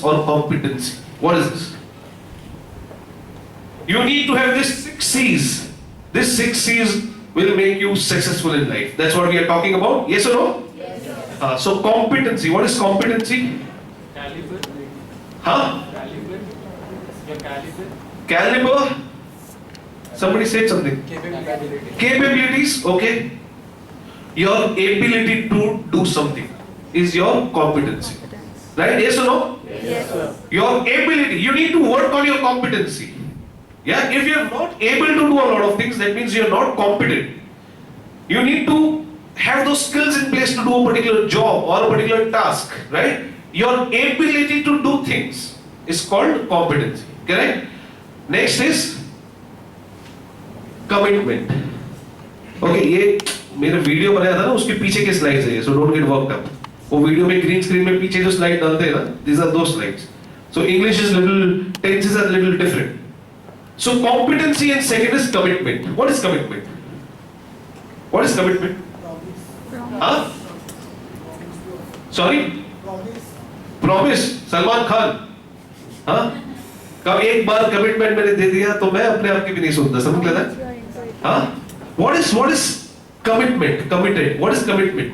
competence or competency. What is this? You need to have this 6 C's. This 6 C's will make you successful in life. That's what we are talking about. Yes or no? Yes. So competency. What is competency? Caliber. Huh? Caliber. Your caliber. Caliber. Somebody said something. Capability. Capabilities. Okay. Your ability to do something is your competency. Right? Yes or no? Yes. Your ability. You need to work on your competency. Yeah. If you are not able to do a lot of things, that means you are not competent. You need to have those skills in place to do a particular job or a particular task. Right? Your ability to do things is called competency. Correct? Next is commitment. Okay, ये मेरा video बनाया था ना, उसके पीछे के slides है, so don't get worked up. वो वीडियो में ग्रीन स्क्रीन में पीछे जो स्लाइड डालते हैं ना, these are those slides. So English is little, tenses are little different. So competency and second is commitment. What is commitment? What is commitment? Huh? Sorry? Promise. Salman Khan. हाँ? कब एक बार commitment मैंने दे दिया तो मैं अपने आप की भी नहीं सुनता, समझ लेना? हाँ? What is commitment? Committed. What is commitment?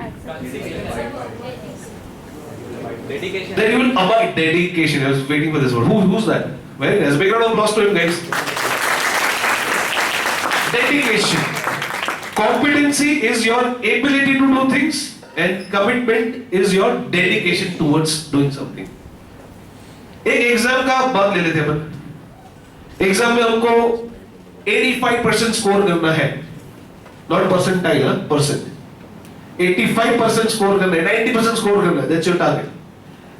Dedication. Then you will abide. Dedication. I was waiting for this word. Who's that? Very nice. Big round of applause to him, guys. Dedication. Competency is your ability to do things, and commitment is your dedication towards doing something. एक exam का बात ले लेते हैं अपन. Exam में हमको 85% score करना है, नॉट परसेंटाइल ना, परसेंट. 85% स्कोर करना है, 90% स्कोर करना है. That's your target.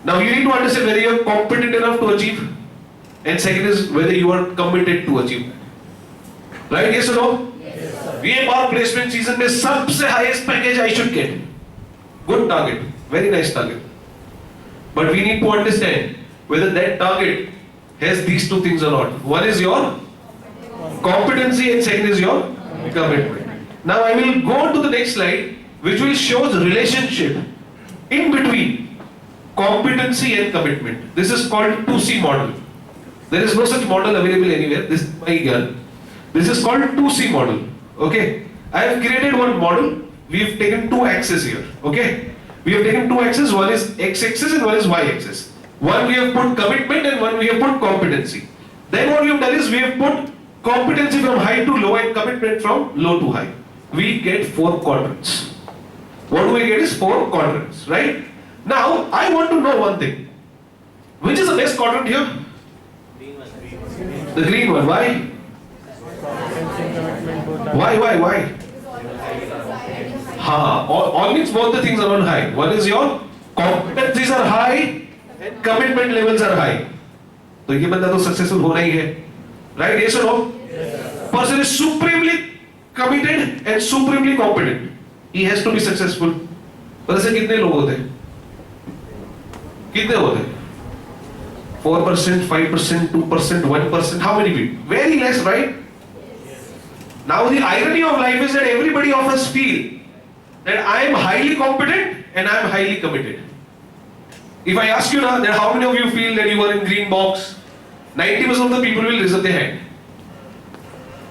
Now you need to understand whether you are competent enough to achieve, and second is whether you are committed to achieve that. Right? Yes or no? Yes, sir. ये बार placement season में सबसे highest package I should get. Good target, very nice target. But we need to understand whether that target has these two things or not. One is your competency and second is your commitment. Now I will go to the next slide, which will show the relationship in between competency and commitment. This is called 2C model. There is no such model available anywhere. This is my girl. This is called 2C model. Okay. I have created one model. We have taken two axes here. Okay. We have taken two axes. One is x-axis and one is y-axis. One we have put commitment and one we have put competency. Then what we have done is we have put competency from high to low and commitment from low to high. We get 4 quadrants. What do we get is 4 quadrants, right? Now I want to know one thing. Which is the best quadrant here? The green one. Why? Why? All means both the things are on high. One is your competencies are high and commitment levels are high. तो ये बंदा तो successful होना ही है, right? Yes or no? Person is supremely committed and supremely competent. He has to be successful. पर ऐसे कितने लोग होते हैं? कितने होते हैं? 4%, 5%, 2%, 1%. How many people? Very less, right? Now the irony of life is that everybody of us feel that I am highly competent and I am highly committed. If I ask you now that how many of you feel that you are in green box, 90% of the people will raise up their hand.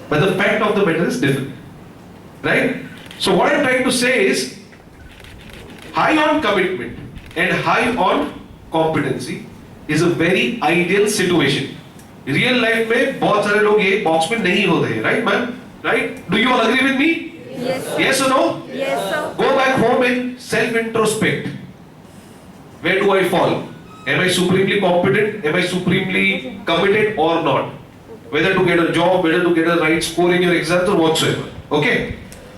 But the fact of the matter is different. Right? So what I'm trying to say is high on commitment and high on competency is a very ideal situation. Real life में बहुत सारे लोग ये box में नहीं होते हैं, right man? Right? Do you all agree with me? Yes. Yes or no? Yes, sir. Go back home and self-introspect. Where do I fall? Am I supremely competent? Am I supremely committed or not? Whether to get a job, whether to get a right score in your exams or whatsoever. Okay?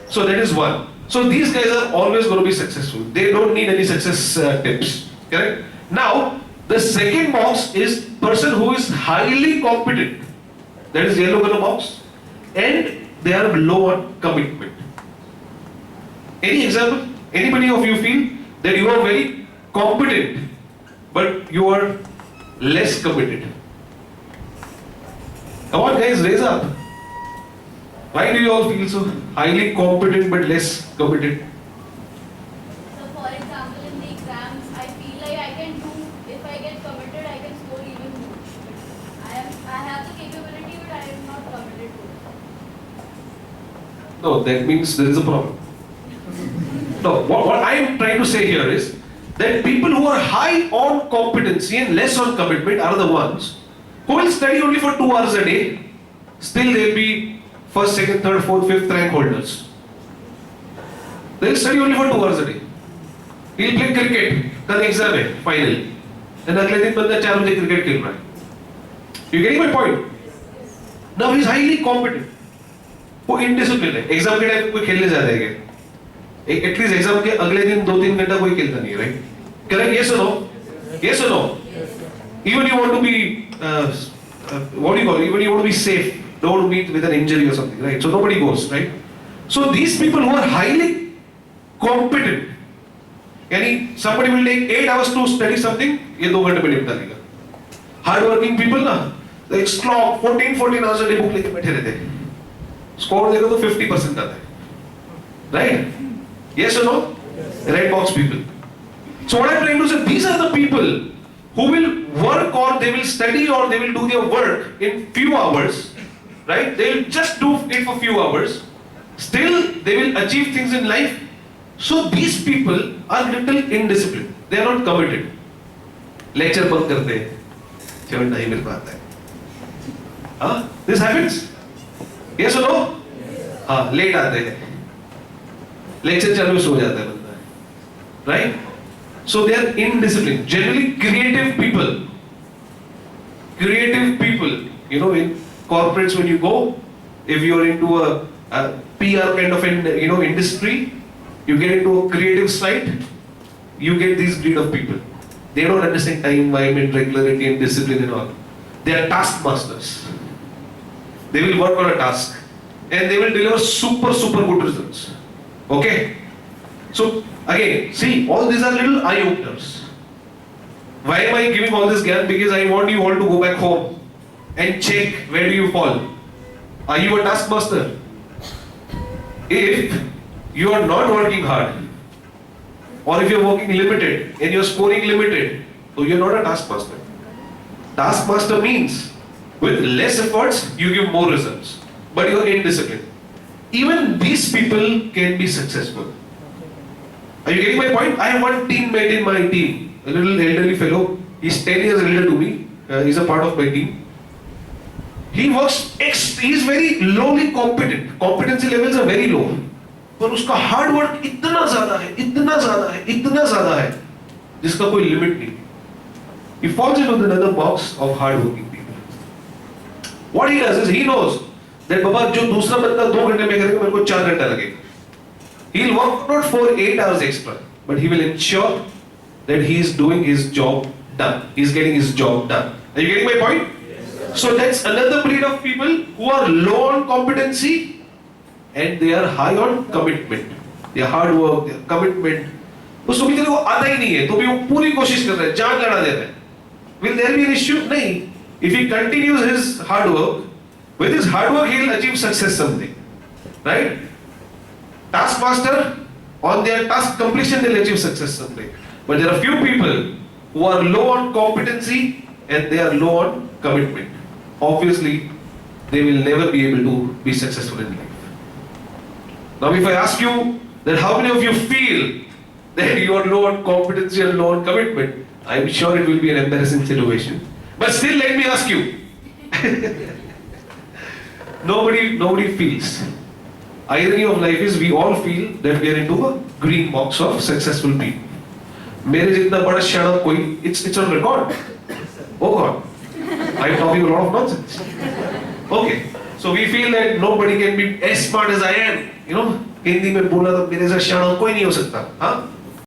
So that is one. So these guys are always going to be successful. They don't need any success tips. Correct? Now, the second box is person who is highly competent. That is yellow color box. And they are low on commitment. Any example? Anybody of you feel that you are very competent, but you are less committed? Come on guys, raise up. Why do you all feel so highly competent but less committed? So for example, in the exams, I feel like I can do, if I get committed, I can No, that means there is a problem. No, what I am trying to say here is that people who are high on competency and less on commitment are the ones who will study only for 2 hours a day. Still, they'll be first, second, third, fourth, fifth rank holders. They'll study only for 2 hours a day. He'll play cricket. कल exam है final and अगले दिन बंदा 4 बजे cricket खेल रहा है. You getting my point? Now he is highly competent. वो indisciplined है. एग्जाम के टाइम कोई खेलने जाता है क्या? एटलीस्ट एग्जाम के अगले दिन 2-3 घंटा कोई खेलता नहीं है, right? Correct? Yes or no? Yes or no? Even you want to be what do you call it? Even you want to be safe, don't want to meet with an injury or something, right? So nobody goes, right? So these people who are highly competent, यानी somebody will take 8 hours to study something, ये 2 घंटे में निपटा देगा. Hard working people ना, they slog 14 hours a day book लेके बैठे रहते हैं. स्कोर देखो तो 50% आता है, right? Yes or no? Red box people. So what I'm trying to say, these are the people who will work or they will study or they will do their work in few hours, right? They will just do it for few hours. Still, they will achieve things in life. So these people are little indisciplined. They are not committed. Lecture बंद करते हैं, 7 नहीं मिल पाता है. हाँ, this happens. Yes or no? हाँ, late आते हैं. Lecture चालू सो जाता है बंदा, right? So they are indisciplined. Generally, creative people, you know, in corporates when you go, if you are into a PR kind of industry, you get into a creative side, you get these breed of people. They don't understand time, environment, regularity and discipline and all. They are taskmasters. They will work on a task and they will deliver super good results. Okay? So again, see, all these are little eye openers. Why am I giving all this gyan? Because I want you all to go back home and check where do you fall. Are you a taskmaster? If you are not working hard, or if you are working limited and you are scoring limited, so you are not a taskmaster. Taskmaster means with less efforts you give more results, but you are indisciplined. Even these people can be successful. Are you getting my point? I have one teammate in my team, a little elderly fellow. He's 10 years older to me. He's a part of my team. He works. He's very lowly competent. Competency levels are very low. पर उसका hard work इतना ज्यादा है जिसका कोई limit नहीं. He falls into another box of hard working people. What he does is he knows that बाबा जो दूसरा बंदा 2 घंटे में करेगा मेरे को 4 घंटा लगेगा. He'll work not for 8 hours extra, but he will ensure that he is doing his job done. He's getting his job done. Are you getting my point? Yes. So that's another breed of people who are low on competency and they are high on commitment. Their hard work, their commitment. उसको भी तेरे को आता ही नहीं है, तो भी वो पूरी कोशिश कर रहा है, जान लड़ा दे रहा है. Will there be an issue? नहीं. If he continues his hard work, with his hard work he'll achieve success someday, right? Taskmaster, on their task completion they'll achieve success someday. But there are few people who are low on competency and they are low on commitment. Obviously, they will never be able to be successful in life. Now, if I ask you that how many of you feel that you are low on competency and low on commitment, I am sure it will be an embarrassing situation. But still, let me ask you. Nobody feels. Irony of life is we all feel that we are into a green box of successful people. मेरे जितना बड़ा शाना कोई, it's on record. Oh God, I'm talking a lot of nonsense. Okay, so we feel that nobody can be as smart as I am. You know, Hindi में बोला तो मेरे से शाना कोई नहीं हो सकता. हाँ?